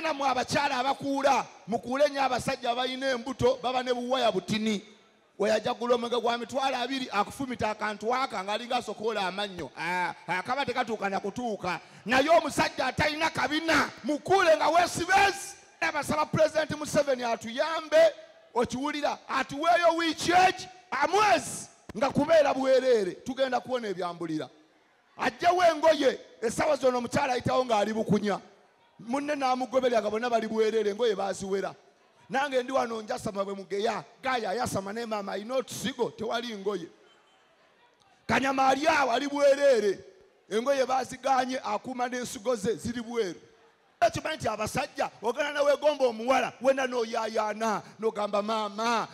ayena mu abakyala abakuula mukuule nnyo abasajja abalina embuto baba ne buwaya butini weyajagula omwenge gwa mitwalo 2 akufumita akantu aka ng'alinga asokoola amannyo akaba tekatuuka na kutuuka naye omusajja atalina kabina mukuule nga weesibeezi. Abasaba Pulezidenti Museveni atuyambe okiwulira atuweeyo wiiki egi amwezi nga kubeera bwereere tugenda kuwona ebyambulira. Ajjawo engoye essaawa zonna omukyala ayitawo ng'ali bukunya munne n'amugoberera bonna bali bwereere engoye baziwera. Nange ndi wano njasama bwe mugeya gaya yasama ne maama alina otusigo tewali ngoye. Kanyama ali awo ali bwereere engoye baziganye akuuma n'ensigo ze ziri bweru. Ekimanyi nti abasajja ogenda nawegomba omuwala wena n'oyaayaana n'ogamba maama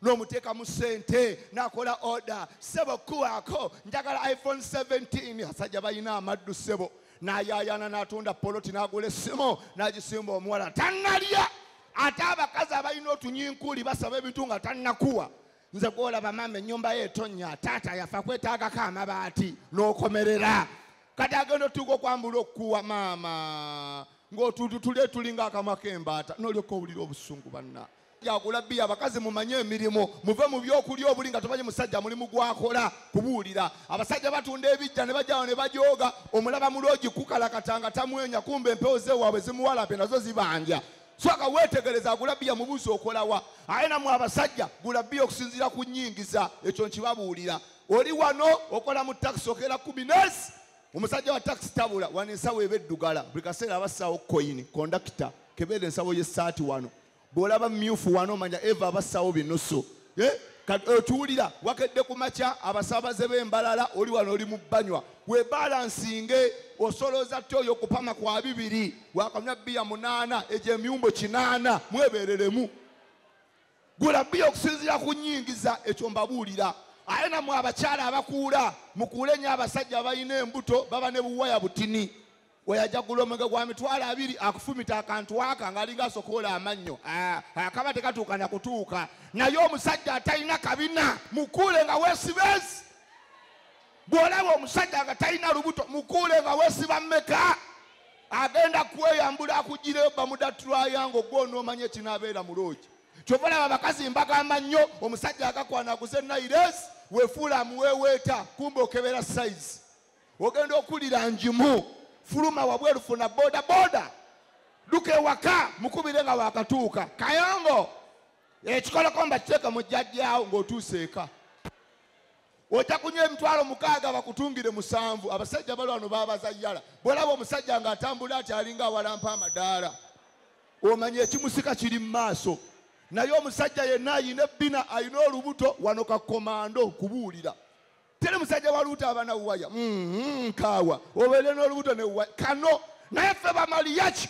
n'omuteeka mu ssente n'akola oda sebo kuwaako njagala iPhone 17 asajja balina amaddu sebo n'ayaayaana n'atunda poloti n'agula essimu n'agisimba omuwala tannalya. Ate abakazi abalina otunyinkuli basaba ebintu nga tannakuwa. Nze gwolaba maama ennyumba ye etonnya taata yafa kwetaagako amabaati n'okomerera kati agenda otuuka okwambula okukuwa maama ng'otutule tulinga akamwa k'embaata n'olyoka owulira obusungu banna. Yagula bbiya abakazi mumanye emirimu muve mu byokulya obuli nga tomanyi musajja mulimu gwakola kubuulira. Abasajja batunda ebijja ne bajjawo ne bajooga omulaba muloogi kukalakatanga tamwenya kumbe empewo zeewaabwe zimuwalape nazo zibanja. Swaka wetegereza agula bbiya mubuuzi okolawa. Ayina mu abasajja gula bbiya okusinziira ku nnyingiza ekyo nkibabuulira. Oli wano okola mu takisi okera 10 omusajja wa takisi tabula wano ensawo eba eddugala buli kaseera abassaawo koyini kondakita kebeera ensawo y'essaati wano bw'olaba myufu wano omanya eva abassaawo binusu. Otuwulira wakedde ku makya abasaabaze b'embalala oli wano oli mu banywa webalansinge osoloza toyo okupama kwa 2 wakanywa bbiya 8 egyo emyumbo 8 mwebereremu. Gula bbiya okusinziira ku nnyingiza ekyo mbabuulira. Ayena mu abakyala abakuula mukuule nnyo abasajja abalina embuto baba ne buwaya butini weyajagula omwenge gwa mitwalo 2 akufumita akantu aka ng'alinga asokoola amannyo akaba tekatuuka na kutuuka naye omusajja atalina kabina mukuule nga weesibeezi. Bw'olaba omusajja nga talina lubuto mukuule nga weesiba mmeka agenda kweyambula akugireyo bamudatulaya nga ogw'onoomanya ekinaabeera muloogi. Kyova olaba abakazi mbagamba nnyo omusajja agakwana aguze nairesi weefuula amuweeweeta kumbe okebera sayizi ogenda okulira njimu fuluma wabweru funa boda boda duka ewaka mukubire nga wakatuuka kayongo ekikoloko mbakiteeka mu jjajjaawo ng'otuuse eka. Ojja kunywa emitwalo 6 bakutungire 7 abasajja bali wano babazayyala. Bw'olaba omusajja ng'atambula ati alinga awalampa amadaala omanya ekimusika kiri mu maaso. Naye omusajja yenna ayina ebbina ayina olubuto wano kakomando kubuulira. Teri musajja waluuta abana uwaya kaawa obeere n'olubuto ne uwaya kano naye ffe bamaliyaki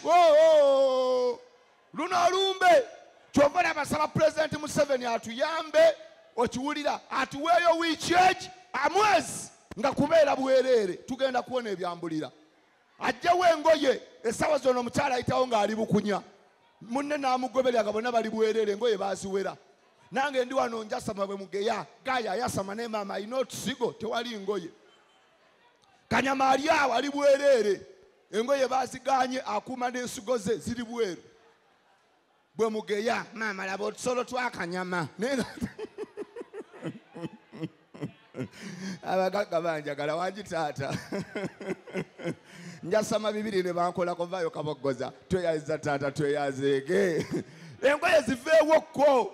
luno olumbe. Kyova abasaba Pulezidenti Museveni atuyambe okiwulira atuweeyo wiiki egi amwezi nga kubeera bwereere tugenda kuwona ebyambulira. Ajjawo engoye essaawa zonna omukyala ayitawo ng'ali bukunya munne n'amugoberera bonna bali bwereere engoye baziwera. Nange ndi wano njasama bwe mugeya gaya yasama ne maama alina otusigo tewali ngoye. Kanyama ali awo ali bwereere engoye baziganye akuuma n'ensigo ze ziri bweru. Bwe mugeya maama laba otusolo twa kanyama abagagga banjagala wangi taata njasama 2 ne bankolako vaayo kabogoza tweyaza taata tweyazeege engoye ziveewo ko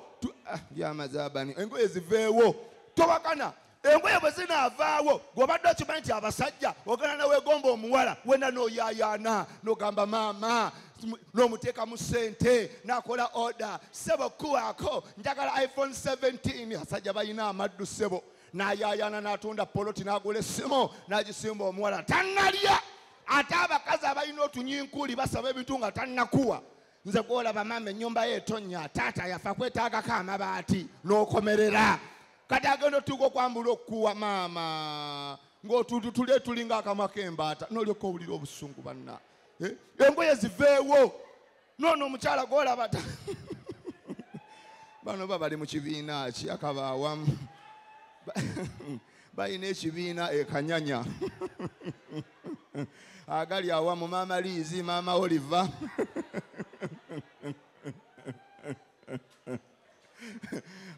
byamazabani engoye ziveewo towakana engoye bwe zinaavaawo gw'obadde okimanyi nti abasajja ogenda nawegomba omuwala wena n'oyaayaana n'ogamba maama n'omuteeka mu ssente n'akola oda sebo kuwaako njagala iPhone 17 asajja balina amaddu sebo n'ayaayaana n'atunda poloti n'agula essimu n'agisimba omuwala tannalya. Ate abakazi abalina otunyinkuli basaba ebintu nga tannakuwa. Nze gwolaba maama ennyumba ye etonnya taata yafa kwetaagako amabaati n'okomerera kati agenda otuuka okwambula okukuwa maama ng'otutule tulinga akamwa k'embaata n'olyoka owulira obusungu banna. Engoye ziveewo noono omukyala gwolaba bano bali mu kibiina ki akabaawamu balina ekibiina ekanyanya agali awamu maama Liizi maama Oliver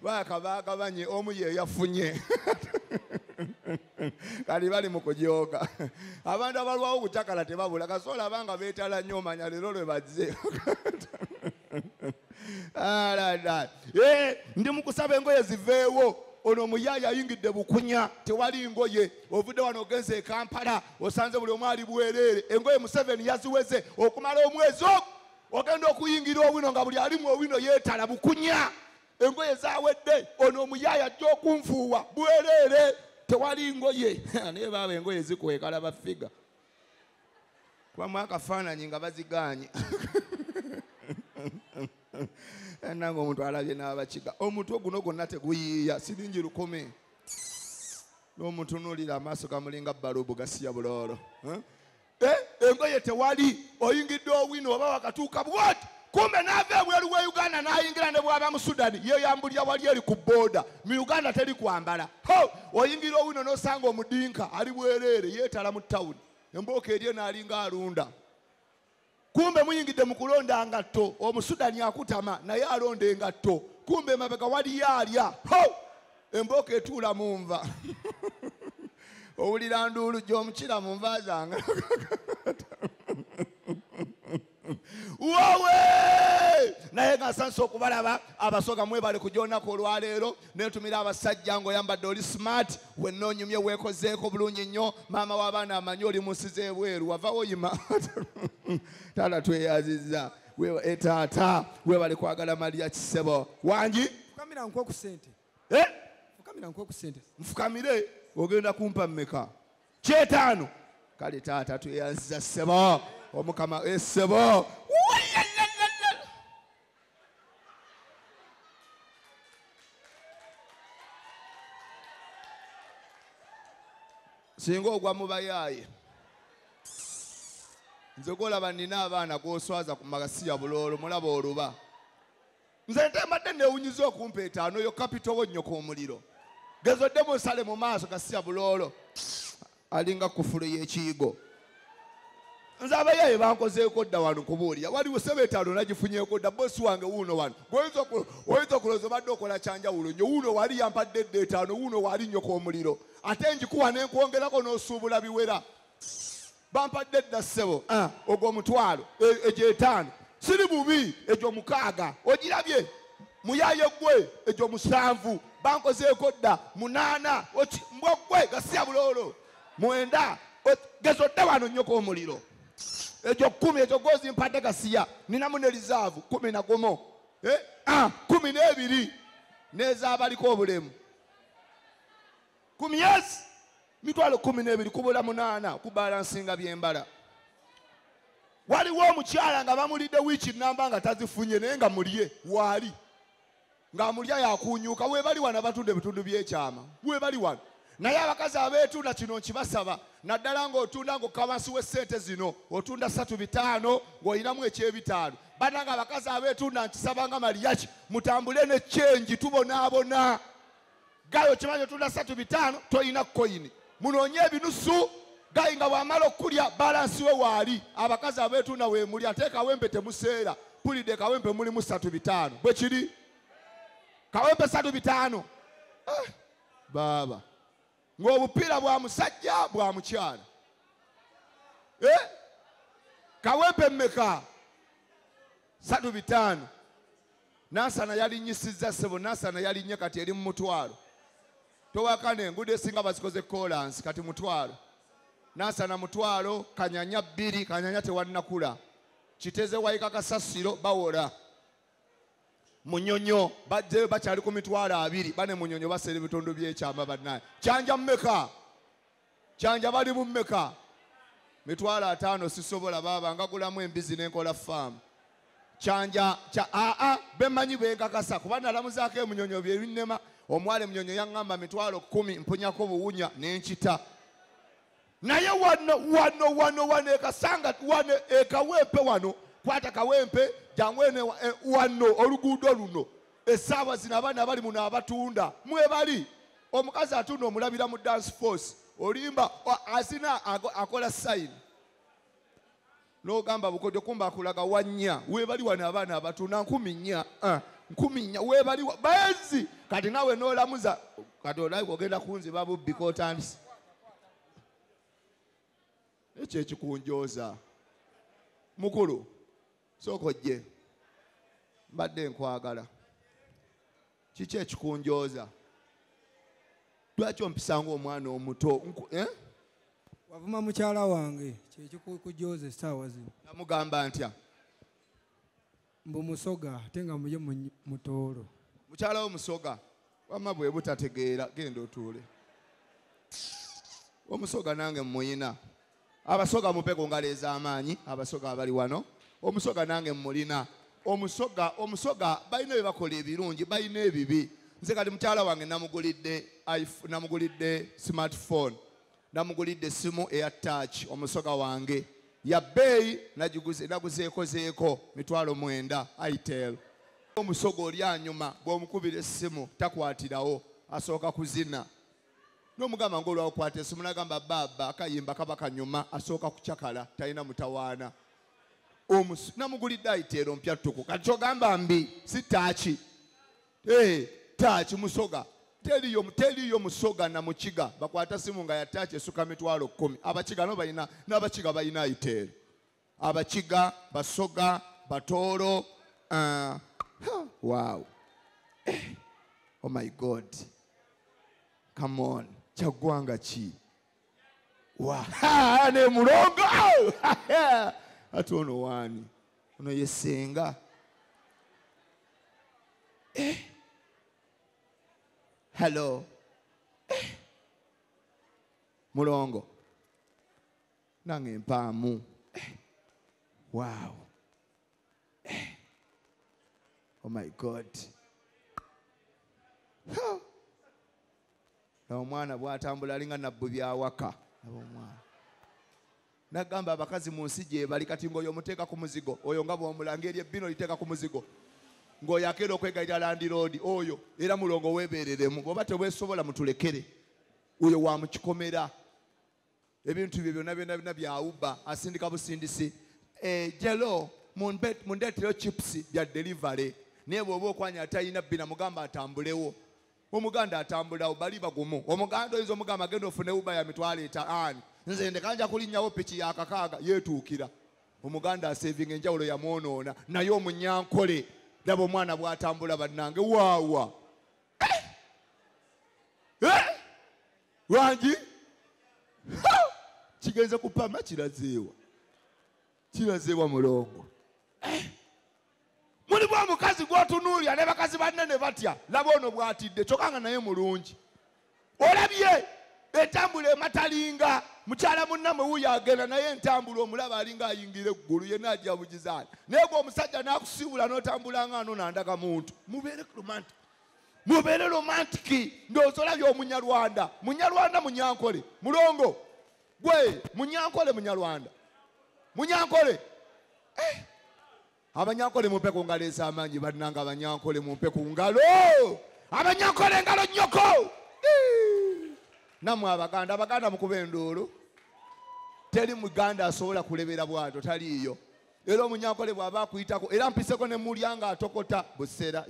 bakabagabanye omu ye yafunye kali bali mu kujooga abantu abalwawo kucakala tebabula kasola abanga beetala nnyo omanya leero lwe bazze ndi mu kusaba engoye ziveewo ono omuyaya ayingidde bukunya tewali ngoye ovudde wano ogenze e Kampala osanze buli omu ali bwereere engoye Museveni yaziweze okumala omwezi ogwo ogenda okuyingira owino nga buli alimu owino yeetala bukunya engoye zawedde ono omuyaya ajja okunfuuwa bwereere tewali ngoye naye baaba engoye zikwekala bafiga kubamu akafaananyi nga baziganye nange omuntu alabye n'abakiga omutwe guno gwonna teguyiiya siringi 10 n'omutunuulira amaaso gamulinga balubu gasiya buloolo engoye tewali oyingidde owino oba wakatuuka bwoti kumbe n'ava ebweru wa Uganda n'ayingira ne bwaba mu Sudani yeeyambulira wali eri ku booda mu Uganda teri kwambala oyingira owino n'osanga omudinka ali bwereere yeetala mu tawuni embooka erye n'alinga alunda kumbe muyingidde mu kulonda ngatto omusudani akutama naye alonda engatto kumbe mabega waliyo alya embooka etuula mu nva owulira nduulu gy'omukira mu nva zange wowe naye nga nsanse okubalaba abasoga mwebale ku gy'olunaku olwaleero neetumira abasajja ng'oyambadde oli smart wenna onyumye weekozeeko bulungi nnyo maama w'abaana amanyi oli mu nsi z'ebweru wava woyima taata tweyazizza taata weebale kwagala Maria Kisebo wangi fukamira nkwo ku ssente fukamira nkwo ku ssente nfukamire ogenda kumpa mmeka 5 kale taata tweyazizza ssebo omukama essebo singa ogwa mu bayaaye nze golaba nina abaana g'oswaza ku magasi ya buloolo mulaba oluba nze ntembadde neewunyiza okumpa 5 yo kapito wo nnyoko omuliro gezoddemu nsale mu maaso gasi ya buloolo alinga kufulu y'ekiyigo nze abayaaye bankozeeko dda wano kubuulira waliwo 7 nagifunyeeko dda bosi wange wuuno wano oyinza okulowooza obadde okola kyanjawulo nnyo wuuno wali yampadde dda 5 wuuno wali nnyoko omuliro ate njikuwa nenkwongerako n'osuubula biwera bampadde dda ssebo ogwo 1,000 egyo 5 siri bubi egyo 6 ogirabye muyaaye gwe egyo 7 bankozeeko dda 8 mbwogwe gasiya buloolo 9 gezodde wano nnyoko omuliro egyo 10 egyo gozi mpadde gasiya ninamu ne reserve 11 12 n'ezaabaliko obulemu 10 mitwalo 12 kubula 8 kubalansinga byembala waliwo omukyala nga bamulidde wiiki namba nga tazifunye naye nga mulye waali ng'amulya yakunyuuka weebali wano abatunda ebitundu by'ekyama weebali wano naye abakazi abeetunda kino nkibasaba naddala ng'otunda ng'okka wansi w'essente zino otunda 3-5 ng'olinamu eky'ebitaano bananga abakazi abeetunda nkisabanga maliyaki mutambule ne kyenji tubonaabona gayo kimanyi otunda 3-5 toyina koyini munoonye ebinusu gayi nga bw'amala okulya balansi we waali abakazi abeetunda weemuli ate kawempe temuseera pulidde kawempe mulimu 3-5 bwe kiri kawempe 3-5 baaba ng'obupiira bwa musajja bwa mukyala kawempe mmeka 3-5 nansana yalinyisizza ssebo nansana yalinnye kati eri mu 1,000 towakane enguudo esinga bazikoze kolansi kati 1,000 nansana 1,000 kanyanya 2 kanyanya tewannakula kiteze wayika kasasiro bawola munyonyo bajje bakyali ku 20 bane munyonyo baseera ebitundu by'ekyama bannaye kyanja mmeka kyanja bali mu mmeka 5 sisobola baba ngagulamu embizi n'enkola faamu kyanja bemanyi benkakasa kuba nalamuzaako emunyonyo bye binnema omwale munyonyo yaŋŋamba 10 mpunyako buwunya n'enkita naye wano ekasanga wano ekawempe wano kwata kawempe jangwene wano oluguudo luno essaawa zino abaana bali muno abatunda mwebali omukazi atunda omulabira mu dance force olimba asina akola sayini n'ogamba bukodyo kumba akulaga wannya weebali wano abaana abatunda 4,000 nkuminya webaliwa bezi kati nawe nolamuza kati olayi kogenda kunziba bubbi kotandisi ekyo ekikunjooza mukulu sooka ojje mbadde nkwagala kiki ekikunjooza lwaki ompisanga omwana omuto wavuma mukyala wange kyekikujooza essaawa zino namugamba ntya mbu musoga ate nga muye mutoolo mukyala wo musoga wamma bwe butategeera genda otuule omusoga nange muyina abasoga mupe ku ngalo ez'amaanyi abasoga abali wano omusoga nange mulina omusoga balina bye bakola ebirungi balina ebibi nze kati mukyala wange namugulidde smartphone namugulidde simu eya touch omusoga wange ya bbeeyi naguzeekozeeko $900 itel omusoga oli anyuma bw'omukubira essimu takwatirawo asooka kuzina n'omugamba ng'olwakukwata essimu nagamba baba akayimba kaba kanyuma asooka kucakala talina mutawaana namugulidde itel ompya ttuku kati kyogamba mbi si taaki taaki musoga teriyo musoga na mukiga bakwata simu nga yataaki esuka $10,000 abakiga no balina n'abakiga balina itel abakiga basoga batoolo wow oh my god come on kyagwanga ki ne mulongo ate ono waani ono yesenga hello mulongo nange mpaamu wow oh my god omwana bw'atambula alinga nabbu byawaka omwana nagamba abakazi mu nsi gye bali kati ng'oyo omuteeka ku muzigo oyo nga bw'omulanga eri ebbino liteeka ku muzigo ng'oyo akeera okwegayita landiroodi oyo era mulongo weebereremu bw'oba tebwesobola mutulekere oyo wa mukikomera ebintu bye byonna byonna byawuba asindika busindisi jelo mundeetero chips bya delivery naye bw'oba okwanya atalina bbina mugamba atambulewo omuganda atambulawo bali bagumu omuganda oyinza omugamba agenda ofune uba ya $50 nze ndekanja kulinnyawo piki ya kakaaga yeetuukira omuganda asevinga enjawulo yamwonoona naye omunyankole laba omwana bw'atambula bannange waawa wangi kigenze kupama kirazeewa mulongo mulimu omukazi gw'otunuulya ne bakazi banne ne batya laba ono bw'atidde kyokanga naye mulungi olabye entambula ematalinga mukyala munnammwe wuuyo agenda naye entambula omulaba alinga ayingira eggulu yenna ajja bugizaani naye gwe omusajja n'akusiibula n'otambula nga ano nandaga muntu mubeere romantiki ndowooza olabye omunyarwanda munyankole mulongo gwe munyankole abanyankole mumpe ku ngalo ez'amaanyi bannanga abanyankole mumpe ku ngalo abanyankole engalo nnyoko nammwe abaganda mukuba enduulu teri muganda asobola kulebera bwato taliiyo era omunyankole bw'aba akuyitako era mpiseko ne mulya nga atokota busera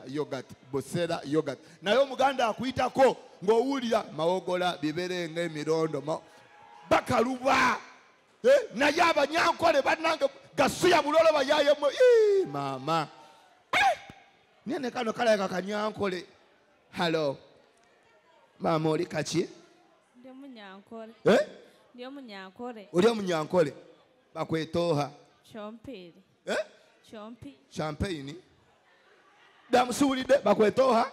yogurt naye omuganda akuyitako ng'owulira mawogola biberenga emirondo bakaluba naye abanyankole bannange gasuya bulolo bayayemu maama nene kano kalayaka kanyankole halo maama oli kaki oli omunyankole bakwetooha champagne damusuulidde bakwetooha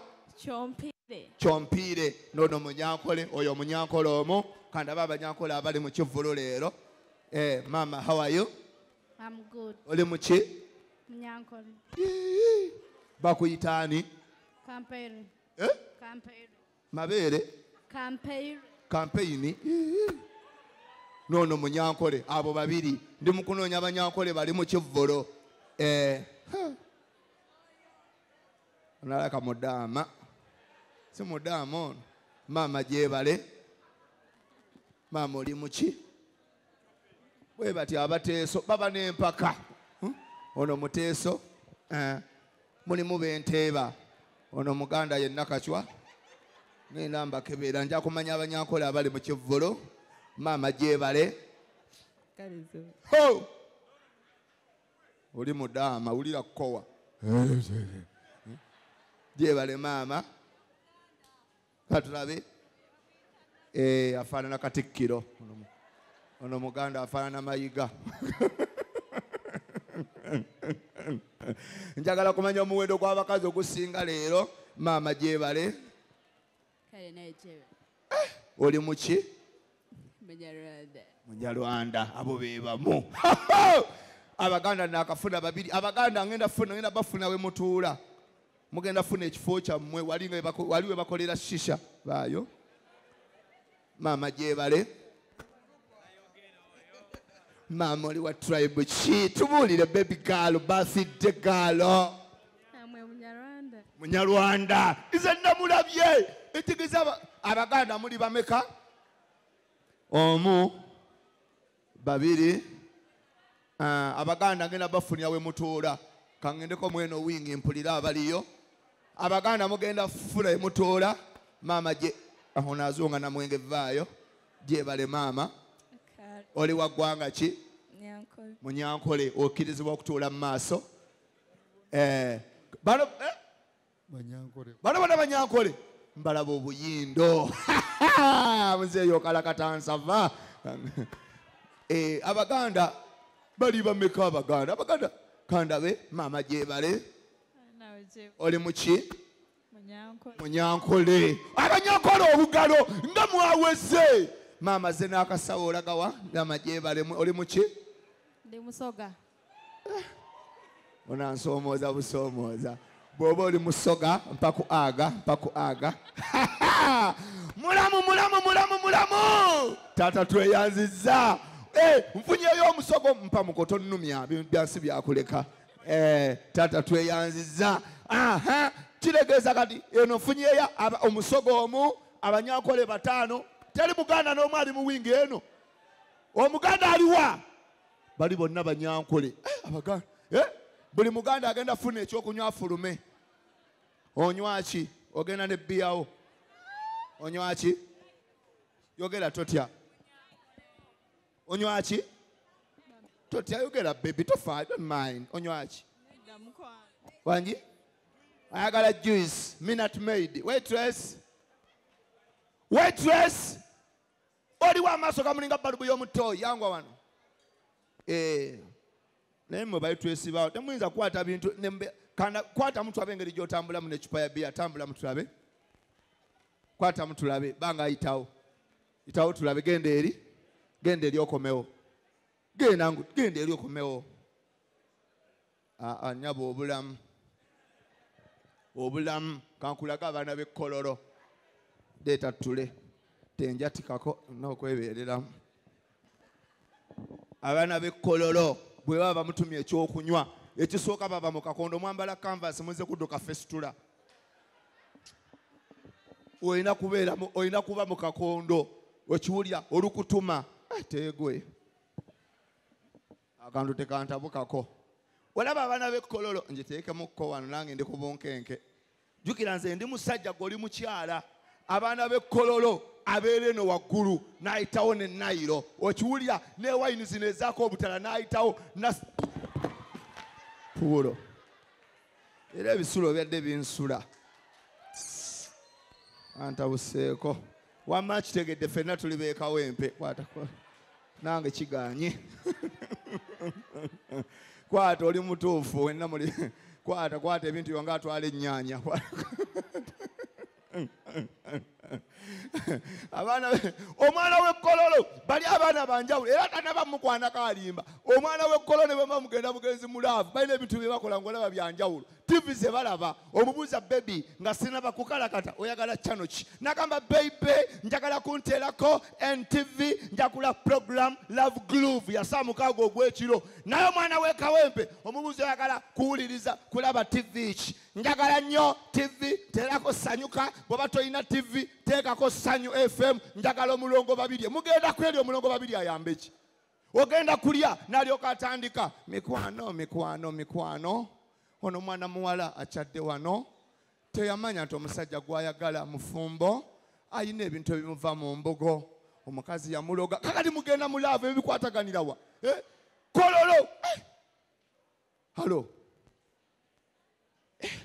kyompiire nono munyankole oyo omunyankole omwo kandaba abanyankole abali mu kivulu leero mama how are you I'm good. oli muki Munyankole. bakuyitaani Campaign. mabeere campaign nono munyankole abo babiri ndi mukunoonya abanyankole bali mu kivvolo nalaka mudaama si mudaama ono maama gyebale maama oli muki bwe bati abateeso baba n'empaka ono muteeso mulimu benteeba ono muganda yenna kacwa ngenda mbakebera nja kumanya abanyankola abali mu kivvulu maama gyebale oli mudaama wulira kukowa gyebale maama katulabe afaanana katikkiro ono muganda afaanana mayiga njagala kumanya omuwendo gw'abakazi ogusinga leero maama gyebale oli muki munyarwanda abo bebamu abaganda nakafuna babiri abaganda ngenda bafuna we mutuula mugenda funa ekifo kyammwe waliwe bakolera shisha baayo maama gyebale maama oli wa tribe ki tubuulire baby girl birthday girl munyarwanda ize namulabye etegeza abaganda muli bameka omu babiri abaganda ngenda bafunya we mutuula kangendeko mweno wingi mpulira abaliyo abaganda mugenda funa we mutuula maama gye aho nazunga na mwenge vaayo gyebale maama oli wa ggwanga ki munyankole okkirizibwa okutuula mu maaso bano bana banyankole mbalaba obuyindo muzeeyo kalakatansava abaganda bali bameka abaganda kandabe maama gyebale oli muki munyankole abanyankole obugalo nga mwaweze maama ze n'akasawo olagawa maama gyebale oli muki ndi musoga onansomooza busomooza bw'oba oli musoga mpaku aga mulamu taata tweyanziza nfunyeyo omusogo mpa mukoto nnumya byansi byakuleka taata tweyanziza kiregeeza kati eno nfunyeyo omusogo omu abanyankole 5 teri muganda n'omu ali mu wingi eno omuganda aliwa bali bonna banyankole abaganda buli muganda agenda funa ekyokunywa afulume onywaki ogenda ne bbiyawo onywaki yogera totya onywaki totya yogera baby tofa don't mind onywaki wangi ayagala juice minute maid waitress oliwo amaaso gamulinga balubu y'omutooyi yangwa wano naye mwe bayitwesibawo temuyinza kukwata bintu kwata mutulabe engeri gy'otambulamu n'ecupa ya bbiya tambula mutulabe kwata mutulabe banga ayitawo itawo tulabe genda eri okomewo genda eri okomewo nyabo obulamu kankulaga abaana b'ekkololo leeta tule tenjatikako n'okwebeereramu abaana b'ekkololo bwe baba bamutumye ekyokunywa ekisooka baba mu kakondo mwambala canvas muze kudduka festula olina kuba mu kakondo okiwulya olukutuma teegwe akantu tekantabukako olaba abaana b'ekkololo njiteekemukko wano nange ndi ku bunkenke jjukira nze ndi musajja gwe oli mukyala abaana b'ekkololo abeera eno waggulu n'ayitawo ne nayiro okiwulya ne wayini zino ezaako obutala n'ayitawo puulo era ebisulo byadde binsula antabuseeko wamma kitegedde ffenna tuli beekawempe nange kiganye kwata oli mutuufu wenna muli kwata ebintu byonga atwala ennyaanya omwana w'ekkololo bali abaana banjawulo era tanaba mukwanako alimba omwana w'ekkololo ne bwemba mugenda bugenzi mulaavu balina ebintu bye bakola ng'olaba byanjawulo tivi ze balaba omubuuza bebi nga sinaba kukalakata oyagala channel ki nagamba beibe njagala kunteerako ntv njakula program love groove ya saa 6 ogw'ekiro naye omwana w'ekawempe omubuuza oyagala kuwuliriza kulaba tv ki njagala nnyo tv teerako sanyuka bw'oba toyina tv teekako sanyu fm njagala omulongo 2 mugenda kweri omulongo 2 ayambe ki ogenda kulya n'alyoka atandika mikwano ono mwana muwala akyadde wano teyamanya nti omusajja gwayagala mufumbo ayina ebintu ebimuva mu mbogo omukazi yamuloga kakati mugenda mulaavu ebikwataganira wa kololo halo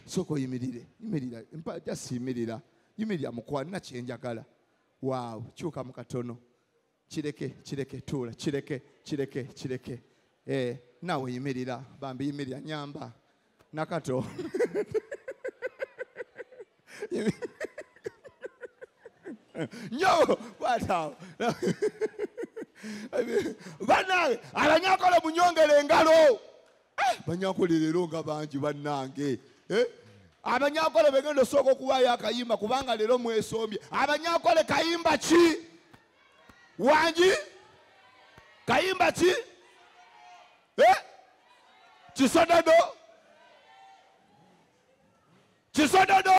soko yimirira just yimirira mukwalina kyenjagala waaw kyuka mu katono kireke tuula kireke naawe yimirira bambi yimirira nyamba nakato nyo kwataawo bannange abanyakole munyongere engalo banyakole leero nga bangi bannange abanyakole begenda osooka okuwaayo akayimba kubanga leero mwesombye abanyakole kayimba ki wangi kayimba ki kisododo